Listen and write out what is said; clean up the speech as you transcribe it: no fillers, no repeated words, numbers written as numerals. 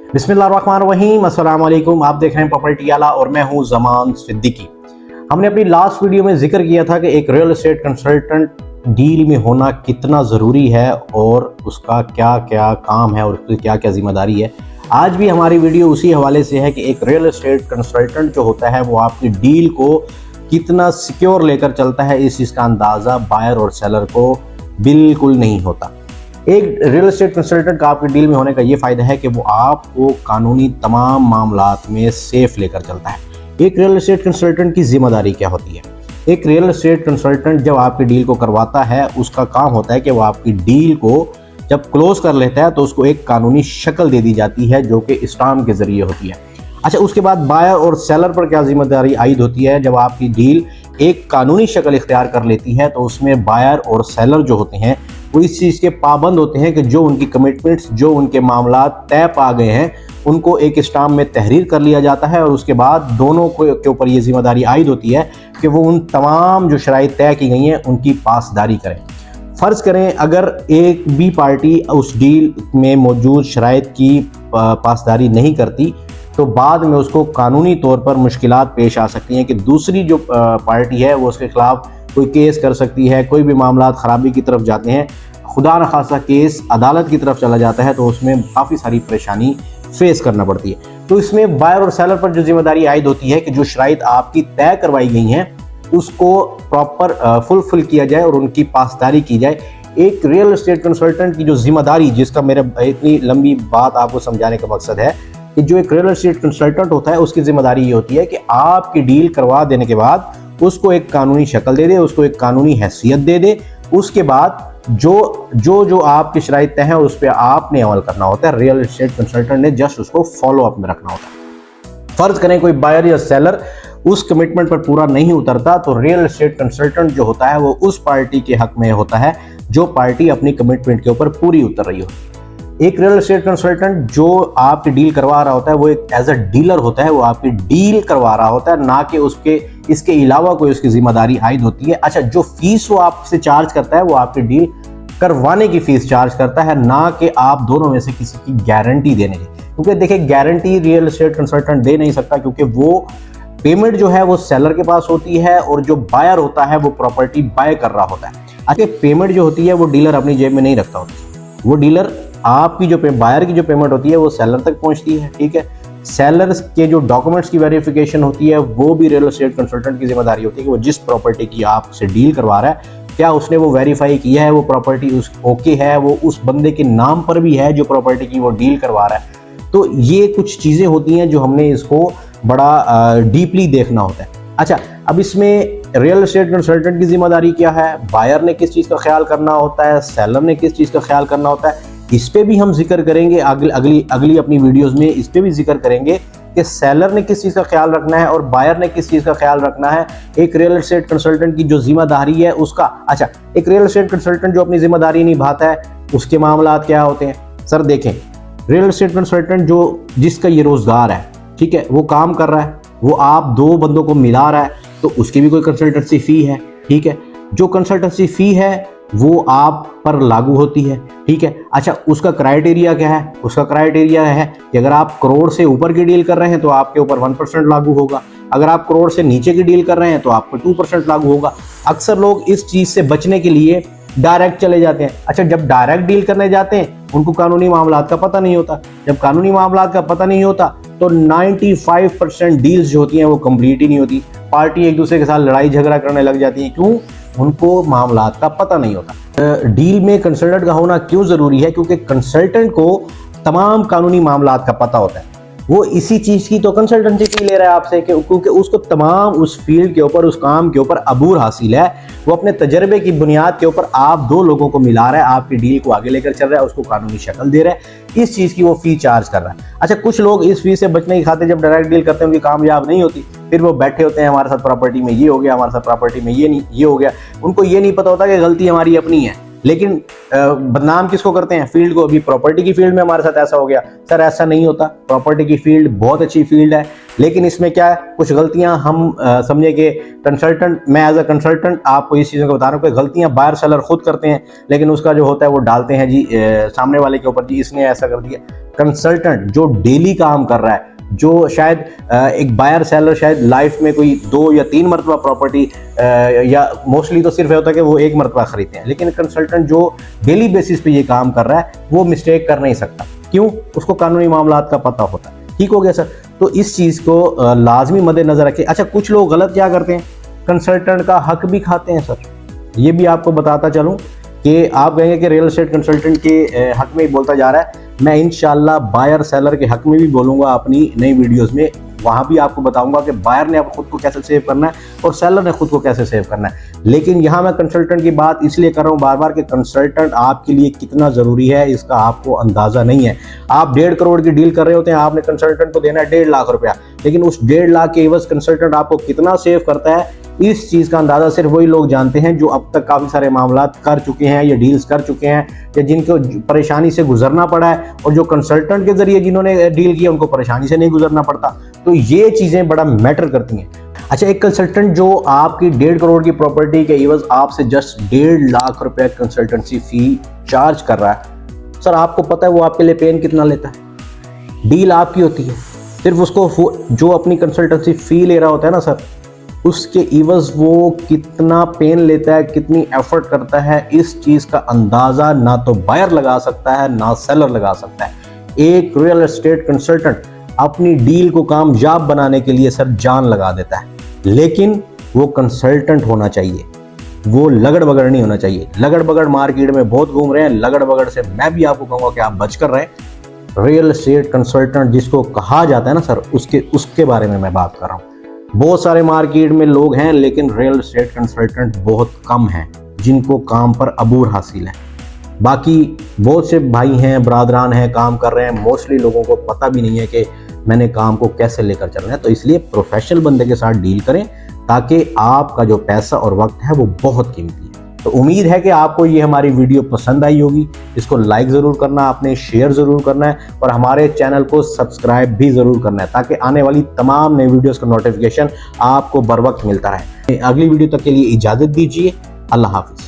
बिस्मिल्लाहिर्रहमानिर्रहीम, अस्सलाम वालेकुम। आप देख रहे हैं प्रॉपर्टी आला और मैं हूं ज़मान सिद्दीकी। हमने अपनी लास्ट वीडियो में जिक्र किया था कि एक रियल एस्टेट कंसल्टेंट डील में होना कितना ज़रूरी है और उसका क्या क्या काम है और उसकी क्या क्या जिम्मेदारी है। आज भी हमारी वीडियो उसी हवाले से है कि एक रियल एस्टेट कंसल्टेंट जो होता है वो आपकी डील को कितना सिक्योर लेकर चलता है, इस चीज़ का अंदाज़ा बायर और सेलर को बिल्कुल नहीं होता। एक रियल एस्टेट कंसल्टेंट का आपकी डील में होने का ये फ़ायदा है कि वो आपको कानूनी तमाम मामलात में सेफ लेकर चलता है। एक रियल एस्टेट कंसल्टेंट की जिम्मेदारी क्या होती है? एक रियल एस्टेट कंसल्टेंट जब आपकी डील को करवाता है, उसका काम होता है कि वो आपकी डील को जब क्लोज कर लेता है तो उसको एक कानूनी शक्ल दे दी जाती है जो कि स्टाम्प के ज़रिए होती है। अच्छा, उसके बाद बायर और सेलर पर क्या जिम्मेदारी आयद होती है? जब आपकी डील एक कानूनी शक्ल इख्तियार कर लेती है तो उसमें बायर और सेलर जो होते हैं वो इस चीज़ के पाबंद होते हैं कि जो उनकी कमिटमेंट्स, जो उनके मामला तय पा गए हैं, उनको एक स्टाम्प में तहरीर कर लिया जाता है और उसके बाद दोनों के ऊपर ये जिम्मेदारी आयद होती है कि वो उन तमाम जो शराइत तय की गई हैं उनकी पासदारी करें। फ़र्ज़ करें अगर एक भी पार्टी उस डील में मौजूद शराइत की पासदारी नहीं करती तो बाद में उसको कानूनी तौर पर मुश्किलात पेश आ सकती हैं कि दूसरी जो पार्टी है वो उसके खिलाफ कोई केस कर सकती है। कोई भी मामला ख़राबी की तरफ जाते हैं, खुदा न खासा केस अदालत की तरफ चला जाता है तो उसमें काफ़ी सारी परेशानी फेस करना पड़ती है। तो इसमें बायर और सेलर पर जो जिम्मेदारी आयद होती है कि जो शराइत आपकी तय करवाई गई हैं उसको प्रॉपर फुलफिल किया जाए और उनकी पासदारी की जाए। एक रियल एस्टेट कंसल्टेंट की जो जिम्मेदारी, जिसका मेरा इतनी लंबी बात आपको समझाने का मकसद है कि जो एक रियल एस्टेट कंसल्टेंट होता है उसकी जिम्मेदारी ये होती है कि आपकी डील करवा देने के बाद उसको एक कानूनी शक्ल दे दे, उसको एक कानूनी हैसियत दे दे। उसके बाद जो आपकी शराइत तय है उस पर आपने अमल करना होता है। रियल एस्टेट कंसल्टेंट ने जस्ट उसको फॉलो अप में रखना होता है। फ़र्ज़ करें कोई बायर या सेलर उस कमिटमेंट पर पूरा नहीं उतरता तो रियल एस्टेट कंसल्टेंट जो होता है वो उस पार्टी के हक में होता है जो पार्टी अपनी कमिटमेंट के ऊपर पूरी उतर रही होती है। एक रियल एस्टेट कंसल्टेंट जो आपकी डील करवा रहा होता है वो एक एज अ डीलर होता है, वो आपकी डील करवा रहा होता है, ना कि उसके इसके अलावा कोई उसकी जिम्मेदारी आयद होती है। अच्छा, जो फीस वो आपसे चार्ज करता है वो आपकी डील करवाने की फीस चार्ज करता है, ना कि आप दोनों में से किसी की गारंटी देने की। क्योंकि देखिए, guarantee real estate consultant they नहीं सकता क्योंकि वो पेमेंट जो है वो सेलर के पास होती है और जो बायर होता है वो प्रॉपर्टी बाय कर रहा होता है। अच्छा, पेमेंट जो होती है वो डीलर अपनी जेब में नहीं रखता होता, वो डीलर आपकी जो बायर की जो पेमेंट होती है वो सेलर तक पहुंचती है। ठीक है, सेलर्स के जो डॉक्यूमेंट्स की वेरिफिकेशन होती है वो भी रियल एस्टेट कंसल्टेंट की जिम्मेदारी होती है कि वो जिस प्रॉपर्टी की आपसे डील करवा रहा है क्या उसने वो वेरीफाई किया है, वो प्रॉपर्टी उस ओके है, वो उस बंदे के नाम पर भी है जो प्रॉपर्टी की वो डील करवा रहा है। तो ये कुछ चीज़ें होती हैं जो हमने इसको बड़ा डीपली देखना होता है। अच्छा, अब इसमें रियल एस्टेट कंसल्टेंट की जिम्मेदारी क्या है, बायर ने किस चीज़ का ख्याल करना होता है, सेलर ने किस चीज़ का ख्याल करना होता है, इस पे भी हम जिक्र करेंगे। अगली अपनी वीडियोस में इस पे भी जिक्र करेंगे कि सेलर ने किस चीज़ का ख्याल रखना है और बायर ने किस चीज़ का ख्याल रखना है। एक रियल एस्टेट कंसल्टेंट की जो जिम्मेदारी है उसका, अच्छा, एक रियल एस्टेट कंसल्टेंट जो अपनी जिम्मेदारी निभाता है उसके मामला क्या होते हैं? सर देखें, रियल एस्टेट कंसल्टेंट जिसका ये रोज़गार है, ठीक है, वो काम कर रहा है, वो आप दो बंदों को मिला रहा है तो उसकी भी कोई कंसल्टेंसी फ़ी है। ठीक है, जो कंसल्टेंसी फ़ी है वो आप पर लागू होती है। ठीक है, अच्छा, उसका क्राइटेरिया क्या है? उसका क्राइटेरिया है कि अगर आप करोड़ से ऊपर की डील कर रहे हैं तो आपके ऊपर 1% लागू होगा, अगर आप करोड़ से नीचे की डील कर रहे हैं तो आप पर 2% लागू होगा। अक्सर लोग इस चीज़ से बचने के लिए डायरेक्ट चले जाते हैं। अच्छा, जब डायरेक्ट डील करने जाते हैं उनको कानूनी मामलात का पता नहीं होता। जब कानूनी मामलात का पता नहीं होता तो 95% डील्स जो होती हैं वो कंप्लीट ही नहीं होती। पार्टी एक दूसरे के साथ लड़ाई झगड़ा करने लग जाती है। क्यों? उनको मामलात का पता नहीं होता। डील में कंसल्टेंट का होना क्यों ज़रूरी है? क्योंकि कंसल्टेंट को तमाम कानूनी मामलात का पता होता है। वो इसी चीज़ की तो कंसल्टेंसी फी ले रहा है आपसे क्योंकि उसको तमाम उस फील्ड के ऊपर, उस काम के ऊपर अबूर हासिल है। वो अपने तजर्बे की बुनियाद के ऊपर आप दो लोगों को मिला रहा है, आपकी डील को आगे लेकर चल रहा है, उसको कानूनी शक्ल दे रहा है, इस चीज़ की वो फ़ी चार्ज कर रहा है। अच्छा, कुछ लोग इस फीस से बचने की खातिर जब डायरेक्ट डील करते हैं उनकी कामयाब नहीं होती, फिर वो बैठे होते हैं हमारे साथ प्रॉपर्टी में ये हो गया, हमारे साथ प्रॉपर्टी में ये हो गया। उनको ये नहीं पता होता कि गलती हमारी अपनी है, लेकिन बदनाम किसको करते हैं? फील्ड को। अभी प्रॉपर्टी की फील्ड में हमारे साथ ऐसा हो गया। सर ऐसा नहीं होता, प्रॉपर्टी की फील्ड बहुत अच्छी फील्ड है, लेकिन इसमें क्या है, कुछ गलतियां हम समझे कि कंसल्टेंट, मैं एज अ कंसल्टेंट आपको इस चीज़ों को बता रहा हूँ कि गलतियां बायर सेलर खुद करते हैं, लेकिन उसका जो होता है वो डालते हैं जी सामने वाले के ऊपर, जी इसने ऐसा कर दिया। कंसल्टेंट जो डेली काम कर रहा है, जो शायद एक बायर सेलर शायद लाइफ में कोई 2 या 3 मरतबा प्रॉपर्टी या मोस्टली तो सिर्फ होता है कि वो 1 मरतबा खरीदते हैं, लेकिन कंसल्टेंट जो डेली बेसिस पे ये काम कर रहा है वो मिस्टेक कर नहीं सकता। क्यों? उसको कानूनी मामलात का पता होता है। ठीक हो गया सर। तो इस चीज़ को लाजमी मद्देनजर रखें। अच्छा, कुछ लोग गलत क्या करते हैं, कंसल्टेंट का हक भी खाते हैं सर। ये भी आपको बताता चलूँ कि आप कहेंगे कि रियल एस्टेट कंसल्टेंट के हक में ही बोलता जा रहा है। मैं इंशाल्लाह बायर सेलर के हक में भी बोलूँगा अपनी नई वीडियोस में। वहाँ भी आपको बताऊंगा कि बायर ने अब खुद को कैसे सेव करना है और सेलर ने खुद को कैसे सेव करना है। लेकिन यहाँ मैं कंसल्टेंट की बात इसलिए कर रहा हूँ बार बार कि कंसल्टेंट आपके लिए कितना ज़रूरी है इसका आपको अंदाज़ा नहीं है। आप 1.5 करोड़ की डील कर रहे होते हैं, आपने कंसल्टेंट को देना है 1.5 लाख रुपया, लेकिन उस 1.5 लाख के एवज कंसल्टेंट आपको कितना सेव करता है, इस चीज़ का अंदाज़ा सिर्फ वही लोग जानते हैं जो अब तक काफ़ी सारे मामलात कर चुके हैं या डील्स कर चुके हैं या जिनको परेशानी से गुजरना पड़ा है, और जो कंसल्टेंट के जरिए जिन्होंने डील किया उनको परेशानी से नहीं गुजरना पड़ता। तो ये चीज़ें बड़ा मैटर करती हैं। अच्छा, एक कंसल्टेंट जो आपकी 1.5 करोड़ की प्रॉपर्टी के एवज आपसे जस्ट 1.5 लाख रुपए कंसल्टेंसी फी चार्ज कर रहा है, सर आपको पता है वो आपके लिए पेन कितना लेता है? डील आपकी होती है, सिर्फ उसको जो अपनी कंसल्टेंसी फी ले रहा होता है ना सर, उसके इवज वो कितना पेन लेता है, कितनी एफर्ट करता है, इस चीज़ का अंदाज़ा ना तो बायर लगा सकता है ना सेलर लगा सकता है। एक रियल एस्टेट कंसल्टेंट अपनी डील को कामयाब बनाने के लिए सर जान लगा देता है, लेकिन वो कंसल्टेंट होना चाहिए, वो लगड़ बगड़ नहीं होना चाहिए। लगड़ बगड़ मार्केट में बहुत घूम रहे हैं, लगड़ बगड़ से मैं भी आपको कहूँगा कि आप बच कर रहें। रियल एस्टेट कंसल्टेंट जिसको कहा जाता है ना सर, उसके बारे में मैं बात कर रहा हूँ। बहुत सारे मार्केट में लोग हैं, लेकिन रियल एस्टेट कंसल्टेंट बहुत कम हैं जिनको काम पर अबूर हासिल है। बाकी बहुत से भाई हैं, बरादरान हैं, काम कर रहे हैं, मोस्टली लोगों को पता भी नहीं है कि मैंने काम को कैसे लेकर चलना है। तो इसलिए प्रोफेशनल बंदे के साथ डील करें ताकि आपका जो पैसा और वक्त है वो बहुत कीमती है। तो उम्मीद है कि आपको ये हमारी वीडियो पसंद आई होगी। इसको लाइक ज़रूर करना, आपने शेयर ज़रूर करना है और हमारे चैनल को सब्सक्राइब भी ज़रूर करना है ताकि आने वाली तमाम नई वीडियोस का नोटिफिकेशन आपको बर वक्त मिलता रहे। अगली वीडियो तक के लिए इजाज़त दीजिए। अल्लाह हाफिज़।